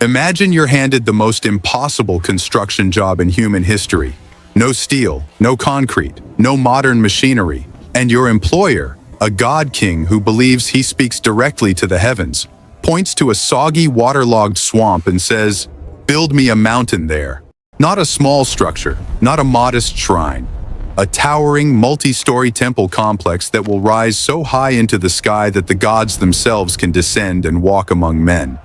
Imagine you're handed the most impossible construction job in human history. No steel, no concrete, no modern machinery, and your employer, a god king who believes he speaks directly to the heavens, points to a soggy, waterlogged swamp and says, "Build me a mountain there." Not a small structure, not a modest shrine. A towering, multi-story temple complex that will rise so high into the sky that the gods themselves can descend and walk among men.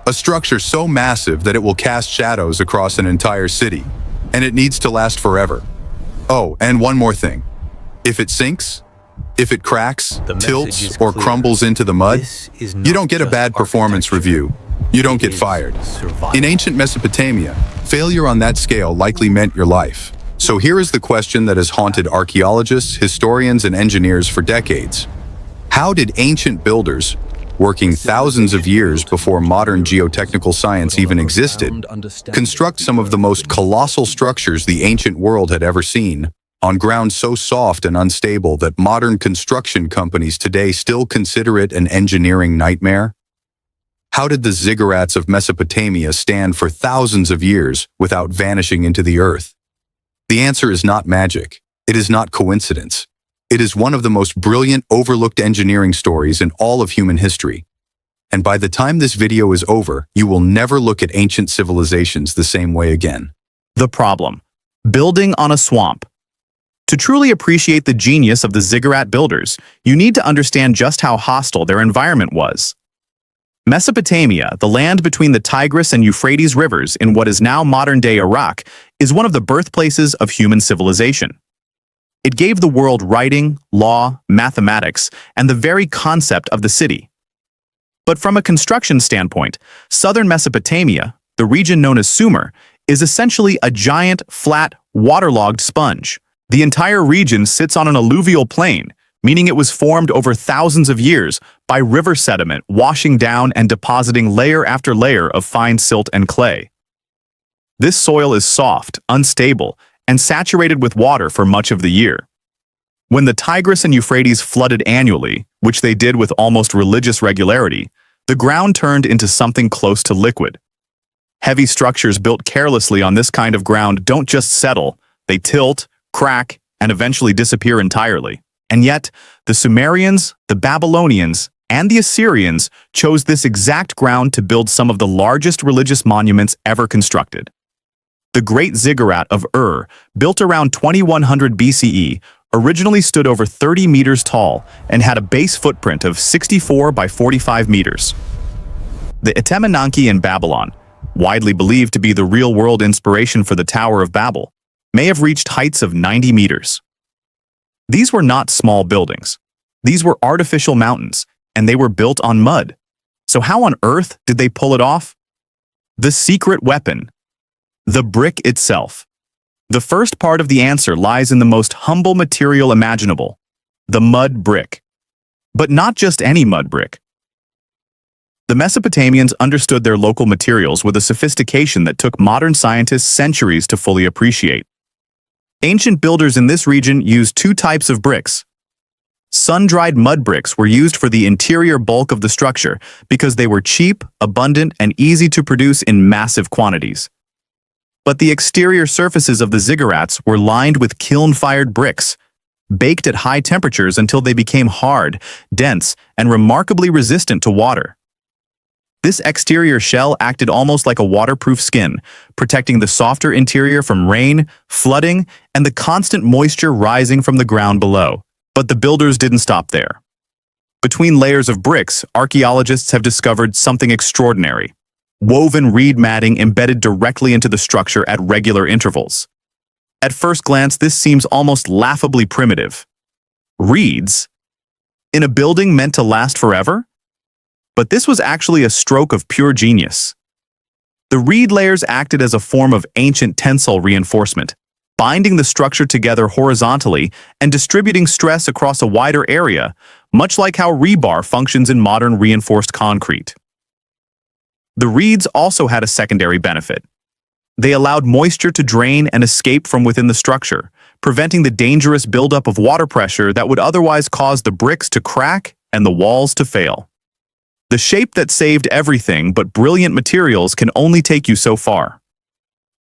A structure so massive that it will cast shadows across an entire city, and it needs to last forever. Oh, and one more thing. If it sinks, if it cracks, tilts, or crumbles into the mud, you don't get a bad performance review. You don't get fired. In ancient Mesopotamia, failure on that scale likely meant your life. So here is the question that has haunted archaeologists, historians, and engineers for decades. How did ancient builders, working thousands of years before modern geotechnical science even existed, construct some of the most colossal structures the ancient world had ever seen, on ground so soft and unstable that modern construction companies today still consider it an engineering nightmare? How did the Ziggurats of Mesopotamia stand for thousands of years without vanishing into the earth? The answer is not magic. It is not coincidence. It is one of the most brilliant, overlooked engineering stories in all of human history. And by the time this video is over, you will never look at ancient civilizations the same way again. The problem: building on a swamp. To truly appreciate the genius of the Ziggurat builders, you need to understand just how hostile their environment was. Mesopotamia, the land between the Tigris and Euphrates rivers in what is now modern-day Iraq, is one of the birthplaces of human civilization. It gave the world writing, law, mathematics, and the very concept of the city. But from a construction standpoint, southern Mesopotamia, the region known as Sumer, is essentially a giant, flat, waterlogged sponge. The entire region sits on an alluvial plain, meaning it was formed over thousands of years by river sediment washing down and depositing layer after layer of fine silt and clay. This soil is soft, unstable, and saturated with water for much of the year. When the Tigris and Euphrates flooded annually, which they did with almost religious regularity, the ground turned into something close to liquid. Heavy structures built carelessly on this kind of ground don't just settle, they tilt, crack, and eventually disappear entirely. And yet, the Sumerians, the Babylonians, and the Assyrians chose this exact ground to build some of the largest religious monuments ever constructed. The Great Ziggurat of Ur, built around 2100 BCE, originally stood over 30 meters tall and had a base footprint of 64 by 45 meters. The Etemenanki in Babylon, widely believed to be the real-world inspiration for the Tower of Babel, may have reached heights of 90 meters. These were not small buildings. These were artificial mountains, and they were built on mud. So how on earth did they pull it off? The secret weapon: the brick itself. The first part of the answer lies in the most humble material imaginable: the mud brick. But not just any mud brick. The Mesopotamians understood their local materials with a sophistication that took modern scientists centuries to fully appreciate. Ancient builders in this region used two types of bricks. Sun-dried mud bricks were used for the interior bulk of the structure because they were cheap, abundant, and easy to produce in massive quantities. But the exterior surfaces of the ziggurats were lined with kiln-fired bricks, baked at high temperatures until they became hard, dense, and remarkably resistant to water. This exterior shell acted almost like a waterproof skin, protecting the softer interior from rain, flooding, and the constant moisture rising from the ground below. But the builders didn't stop there. Between layers of bricks, archaeologists have discovered something extraordinary: woven reed matting embedded directly into the structure at regular intervals. At first glance, this seems almost laughably primitive. Reeds? In a building meant to last forever? But this was actually a stroke of pure genius. The reed layers acted as a form of ancient tensile reinforcement, binding the structure together horizontally and distributing stress across a wider area, much like how rebar functions in modern reinforced concrete. The reeds also had a secondary benefit. They allowed moisture to drain and escape from within the structure, preventing the dangerous buildup of water pressure that would otherwise cause the bricks to crack and the walls to fail. The shape that saved everything but brilliant materials can only take you so far.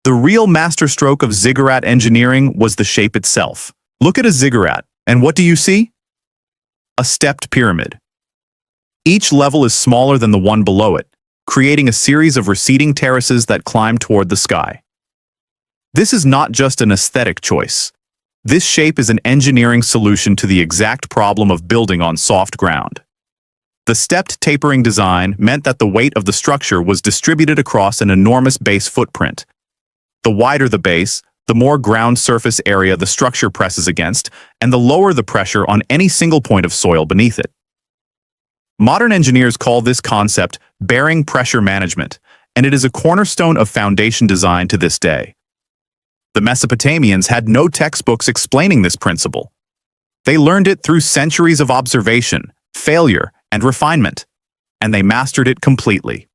The real masterstroke of ziggurat engineering was the shape itself. Look at a ziggurat, and what do you see? A stepped pyramid. Each level is smaller than the one below it, creating a series of receding terraces that climb toward the sky. This is not just an aesthetic choice. This shape is an engineering solution to the exact problem of building on soft ground. The stepped tapering design meant that the weight of the structure was distributed across an enormous base footprint. The wider the base, the more ground surface area the structure presses against, and the lower the pressure on any single point of soil beneath it. Modern engineers call this concept bearing pressure management, and it is a cornerstone of foundation design to this day. The Mesopotamians had no textbooks explaining this principle. They learned it through centuries of observation, failure, and refinement, and they mastered it completely.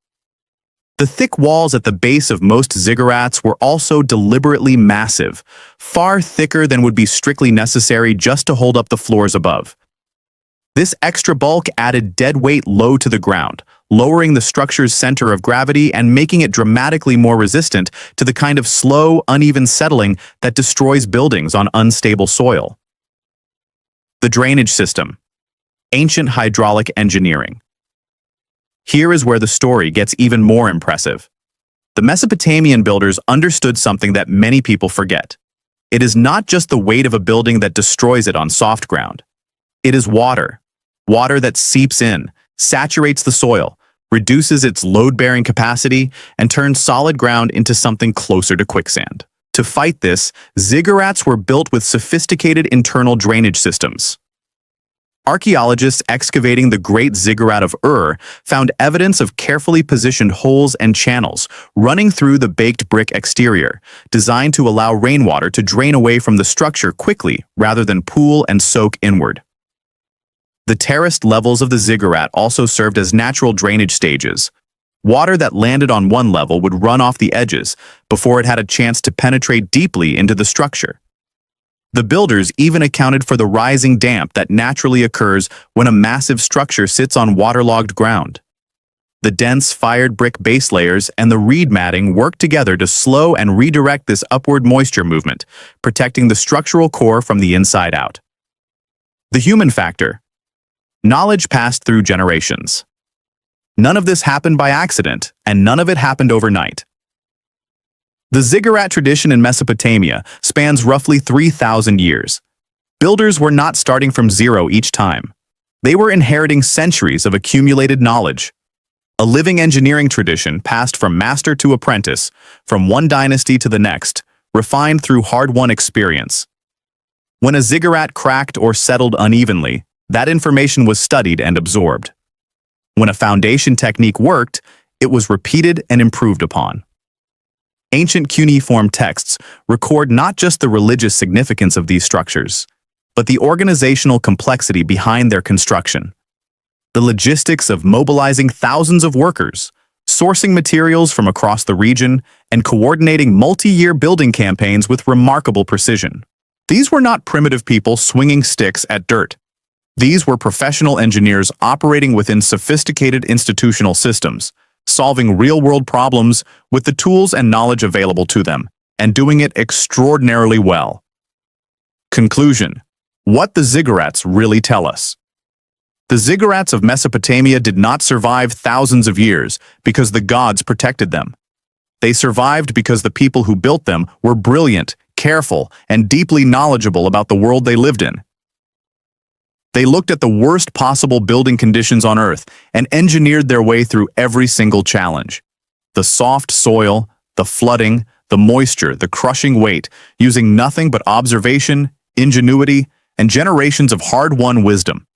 The thick walls at the base of most ziggurats were also deliberately massive, far thicker than would be strictly necessary just to hold up the floors above. This extra bulk added dead weight low to the ground, lowering the structure's center of gravity and making it dramatically more resistant to the kind of slow, uneven settling that destroys buildings on unstable soil. The drainage system. Ancient hydraulic engineering. Here is where the story gets even more impressive. The Mesopotamian builders understood something that many people forget. It is not just the weight of a building that destroys it on soft ground. It is water. Water that seeps in, saturates the soil, reduces its load-bearing capacity, and turns solid ground into something closer to quicksand. To fight this, ziggurats were built with sophisticated internal drainage systems. Archaeologists excavating the Great Ziggurat of Ur found evidence of carefully positioned holes and channels running through the baked brick exterior, designed to allow rainwater to drain away from the structure quickly rather than pool and soak inward. The terraced levels of the ziggurat also served as natural drainage stages. Water that landed on one level would run off the edges before it had a chance to penetrate deeply into the structure. The builders even accounted for the rising damp that naturally occurs when a massive structure sits on waterlogged ground. The dense fired brick base layers and the reed matting work together to slow and redirect this upward moisture movement, protecting the structural core from the inside out. The human factor. Knowledge passed through generations. None of this happened by accident, and none of it happened overnight. The ziggurat tradition in Mesopotamia spans roughly 3,000 years. Builders were not starting from zero each time. They were inheriting centuries of accumulated knowledge. A living engineering tradition passed from master to apprentice, from one dynasty to the next, refined through hard-won experience. When a ziggurat cracked or settled unevenly, that information was studied and absorbed. When a foundation technique worked, it was repeated and improved upon. Ancient cuneiform texts record not just the religious significance of these structures, but the organizational complexity behind their construction. The logistics of mobilizing thousands of workers, sourcing materials from across the region, and coordinating multi-year building campaigns with remarkable precision. These were not primitive people swinging sticks at dirt. These were professional engineers operating within sophisticated institutional systems, solving real-world problems with the tools and knowledge available to them, and doing it extraordinarily well. Conclusion: what the ziggurats really tell us. The ziggurats of Mesopotamia did not survive thousands of years because the gods protected them. They survived because the people who built them were brilliant, careful, and deeply knowledgeable about the world they lived in. They looked at the worst possible building conditions on Earth and engineered their way through every single challenge. The soft soil, the flooding, the moisture, the crushing weight, using nothing but observation, ingenuity, and generations of hard-won wisdom.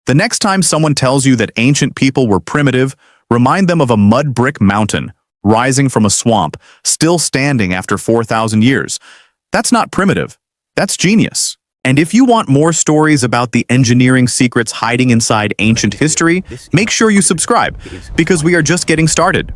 The next time someone tells you that ancient people were primitive, remind them of a mud brick mountain rising from a swamp, still standing after 4,000 years. That's not primitive. That's genius. And if you want more stories about the engineering secrets hiding inside ancient history, make sure you subscribe, because we are just getting started.